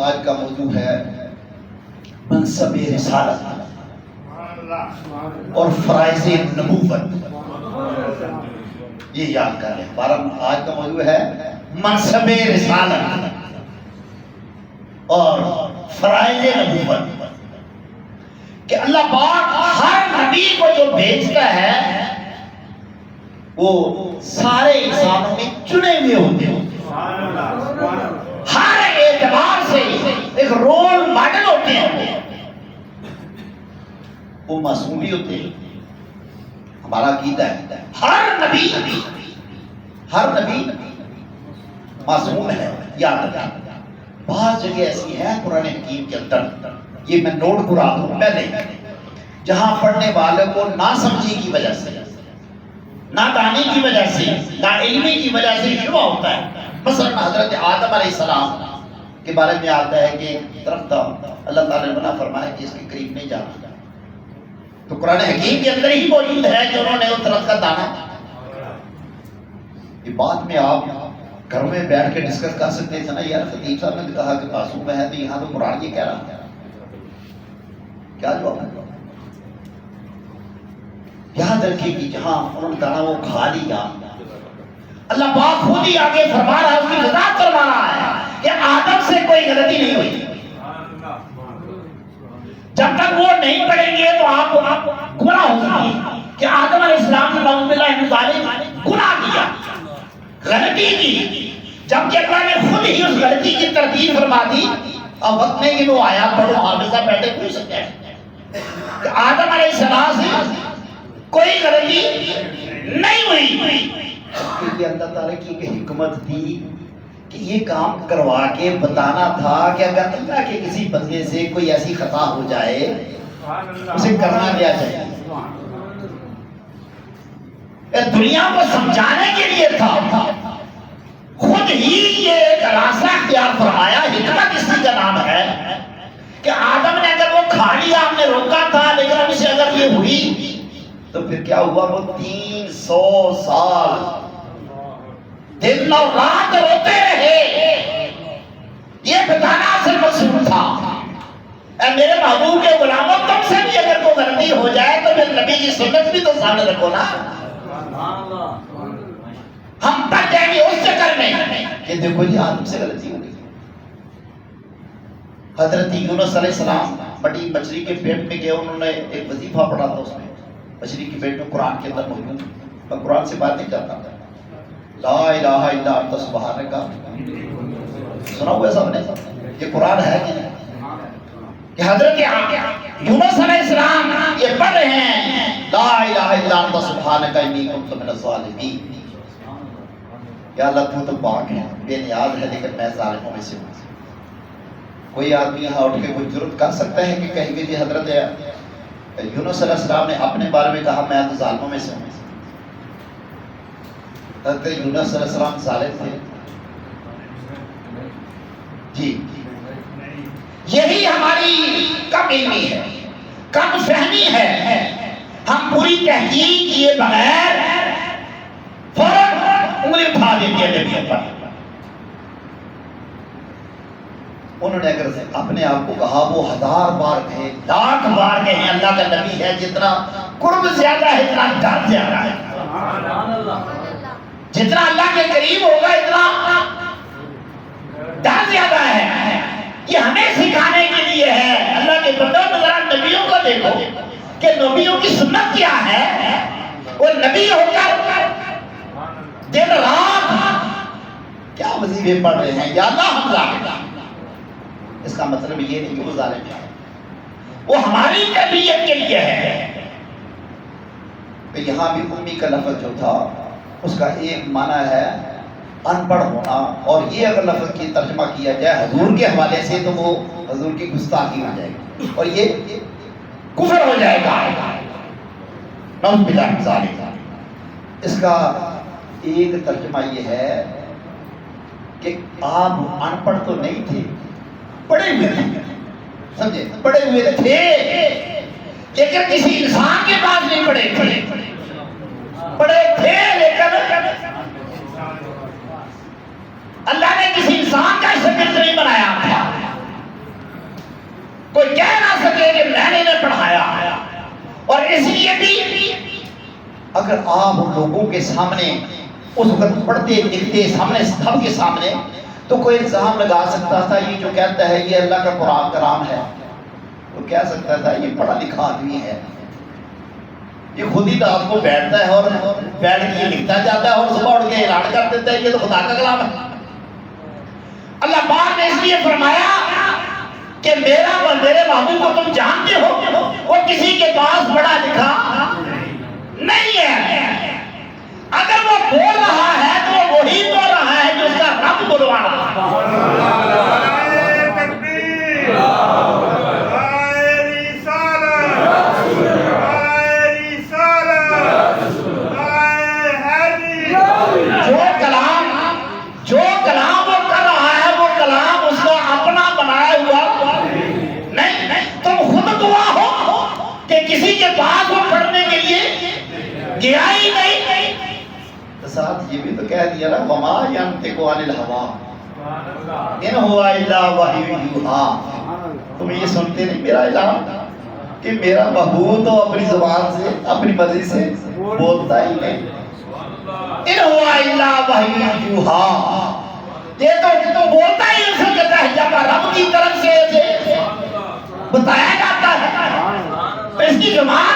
آج کا موضوع ہے منصب رسالت اور فرائض نبوت. یہ یاد کر لیں. آج کا موضوع ہے منصب رسالت اور فرائض نبوت. کہ اللہ پاک ہر نبی کو جو بھیجتا ہے وہ سارے انسانوں میں چنے ہوئے ہوتے ہیں. ہر اعتبار سے ایک رول ماڈل ہوتے ہیں. وہ معصوم بھی ہوتے ہیں. ہمارا عقیدہ ہے ہر نبی معصوم ہے. یاد رکھیں بعض جگہ ایسی ہے قرآن حکیم کے اندر، یہ میں نوٹ کرا دوں پہلے، جہاں پڑھنے والے کو نہ سمجھی کی وجہ سے، نہ دانی کی وجہ سے، نہ علمی کی وجہ سے شبہ ہوتا ہے. مثلا حضرت آدم علیہ السلام کے بارے میں آتا ہے کہ درخت اللہ تعالیٰ نے منع فرمایا کہ اس کے قریب نہیں جانا. تو قرآن حکیم کے اندر ہی موجود ہے کہ انہوں نے اس درخت کا دانا. یہ بات میں آپ گھروں میں بیٹھ کے ڈسکس کر سکتے تھے نا. یار خطیب صاحب نے کہا کہ معصوم ہے تو یہاں تو قرآن یہ کہہ رہا ہے. کیا جواب ہے؟ یاد رکھیے کہ جہاں انہوں نے دانا وہ کھا لیا، اللہ پاک خود ہی آگے فرما رہا ہے، اس کی وضاحت فرما رہا ہے کہ آدم سے کوئی غلطی نہیں ہوئی. جب تک وہ نہیں پڑھیں گے تو آپ گناہ ہوگا کہ آدم علیہ السلام نے نعوذ باللہ من ذالک گناہ کیا، غلطی کی. جبکہ اللہ نے خود ہی اس غلطی کی تردید فرما دی. اب وقت نہیں کہ وہ آیا پڑھو حافظہ بیٹھے پوچھ سکتے ہیں کہ آدم علیہ السلام سے کوئی غلطی نہیں ہوئی. کیونکہ اللہ تعالیٰ کی ایک حکمت تھی کہ یہ کام کروا کے بتانا تھا کہ اگر اللہ کے کسی بندے سے کوئی ایسی خطا ہو جائے اسے کرنا کیا چاہیے. دنیا کو سمجھانے کے لیے تھا. خود ہی یہ ایک راستہ اختیار فرمایا. حکمت اسی کا نام ہے کہ آدم نے اگر وہ کھا لیا، ہم نے روکا تھا، لیکن اب اسے اگر یہ ہوئی تو پھر کیا ہوا؟ وہ 300 سال دن اور رات روتے رہے. یہ بتانا اصل مقصود تھا. اے میرے محبوب کے غلاموں، تم سے بھی اگر کوئی غلطی ہو جائے تو پھر نبی کی سنت بھی تو سامنے رکھو نا. ہم تک جائیں گے اس چکر میں کہ دیکھو جی آدم سے غلطی ہو گئی. حضرت یونس علیہ السلام بڑی مچھلی کے پیٹ میں گئے. انہوں نے ایک وظیفہ پڑھا تھا، اس میں مچھلی کے پیٹ میں قرآن کے اندر موجود. میں قرآن سے بات نہیں کرتا تھا. لا الہ الا انت سبحانک. سنا ہوا سب نے؟ یہ قرآن ہے کہ نہیں؟ کہ حضرت یونس علیہ السلام یہ پڑھ رہے ہیں لا الہ الا انت سبحانک انی کنت من الظالمین. یا اللہ تو پاک ہے، بے نیاز ہے، لیکن میں ظالموں میں سے ہوں. کوئی آدمی یہاں اٹھ کے کوئی جرت کر سکتا ہے کہ کہیں گے جی حضرت یونس علیہ السلام نے اپنے بارے میں کہا میں تو ظالموں میں سے ہوں؟ حضرت یونس علیہ السلام ظالم تھے؟ جی یہی ہماری کم علمی ہے، کم فہمی ہے. ہم پوری تحقیق کیے بغیر فوراً انگلی اٹھا دیتی ہے نبی پر. انہوں نے اگر اپنے آپ کو کہا وہ 1000 بار کہے، 1,00,000 بار کہے اللہ کا نبی ہے، جتنا قرب زیادہ ہے اتنا ڈر زیادہ ہے. جتنا اللہ کے قریب ہوگا اتنا ڈر زیادہ ہے. یہ ہمیں سکھانے کے لیے ہے. اللہ کے بندوں میں ذرا نبیوں کو دیکھو کہ نبیوں کی سنت کیا ہے. وہ نبی ہو کر دن رات کیا وظیفے پڑھ رہے ہیں. یا اللہ ہم ظالم. اس کا مطلب یہ نہیں کہ وہ ظالم ہے، وہ ہماری تربیت کے لیے ہے. کہ یہاں بھی امی کا لفظ جو تھا اس کا ایک معنی ہے ان پڑھ ہونا، اور یہ اگر لفظ کی ترجمہ کیا جائے حضور کے حوالے سے تو وہ حضور کی گستاخی ہو جائے گی اور یہ کفر ہو جائے گا. نعوذ باللہ من ذالک. اس کا ایک ترجمہ یہ ہے کہ آپ ان پڑھ تو نہیں تھے، پڑھے ہوئے تھے. سمجھے؟ پڑھے ہوئے تھے لیکن کسی انسان کے پاس نہیں پڑھے تھے. پڑھے تھے لیکن اللہ نے کسی انسان کا شکل نہیں بنایا تھا. اگر آپ لوگوں کے سامنے اس وقت پڑھتے لکھتے سامنے سب کے سامنے تو کوئی الزام لگا سکتا تھا یہ جو کہتا ہے یہ اللہ کا قرآن کلام ہے، وہ کہہ سکتا تھا یہ پڑھا لکھا آدمی ہے، یہ خود ہی رات کو بیٹھتا ہے اور بیٹھ کے لکھتا جاتا ہے اور صبح اٹھ کے اعلان کر دیتا ہے یہ تو خدا کا کلام ہے۔ اللہ پاک نے اس لیے فرمایا کہ میرے محبوب کو تم جانتے ہو وہ کسی کے پاس پڑھا لکھا نہیں ہے، اگر وہ بول رہا ہے تو وہ وہی بول رہا ہے جو اس کا رب بلوا رہا ہے۔ جو کلام وہ کر رہا ہے وہ کلام اس کا اپنا بنایا ہوا نہیں، تم خود گواہ ہو کہ کسی کے پاس وہ پڑھنے کے لیے گیا ہی نہیں۔ ساتھ یہ بھی تو کہہ دیا نا وما ینطق عن الہوی ان هو الا وحی یوحی، تم یہ سنتے نہیں میرا اعلان کہ میرا محبوب تو اپنی زبان سے اپنی مرضی سے بولتا ہی نہیں، ان هو الا وحی یوحی، یہ تو بولتا ہی اس کے جب رب کی طرف سے بتایا جاتا ہے، اس کی زبان